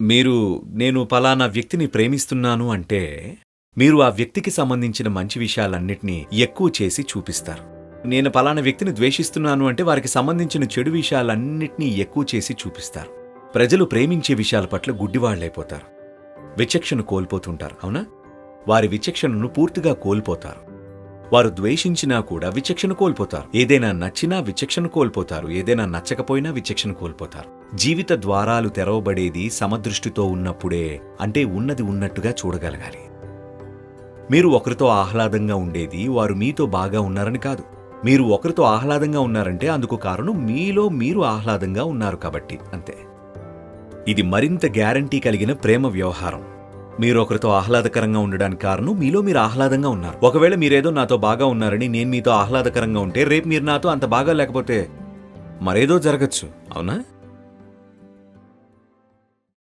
నేను పలానా వ్యక్తిని ప్రేమిస్తున్నాను అంటే మీరు ఆ వ్యక్తికి సంబంధించిన మంచి విషయాలన్నిటినీ ఎక్కువ చేసి చూపిస్తారు. నేను పలానా వ్యక్తిని ద్వేషిస్తున్నాను అంటే వారికి సంబంధించిన చెడు విషయాలన్నిటినీ ఎక్కువ చేసి చూపిస్తారు. ప్రజలు ప్రేమించే విషయాల పట్ల గుడ్డివాళ్లైపోతారు. విచక్షణ కోల్పోతుంటారు. అవునా? వారి విచక్షణను పూర్తిగా కోల్పోతారు. వారు ద్వేషించినా కూడా విచక్షణ కోల్పోతారు. ఏదైనా నచ్చినా విచక్షణ కోల్పోతారు. ఏదైనా నచ్చకపోయినా విచక్షణ కోల్పోతారు. జీవిత ద్వారాలు తెరవబడేది సమదృష్టితో ఉన్నప్పుడే. అంటే ఉన్నది ఉన్నట్టుగా చూడగలగాలి. మీరు ఒకరితో ఆహ్లాదంగా ఉండేది వారు మీతో బాగా ఉన్నారని కాదు. మీరు ఒకరితో ఆహ్లాదంగా ఉన్నారంటే అందుకు కారణం మీలో మీరు ఆహ్లాదంగా ఉన్నారు కాబట్టి. అంతే. ఇది మరింత గ్యారంటీ కలిగిన ప్రేమ వ్యవహారం. మీరు ఒకరితో ఆహ్లాదకరంగా ఉండడానికి కారణం మీలో మీరు ఆహ్లాదంగా ఉన్నారు. ఒకవేళ మీరేదో నాతో బాగా ఉన్నారని నేను మీతో ఆహ్లాదకరంగా ఉంటే రేపు మీరు నాతో అంత బాగా లేకపోతే మరేదో జరగచ్చు. అవునా?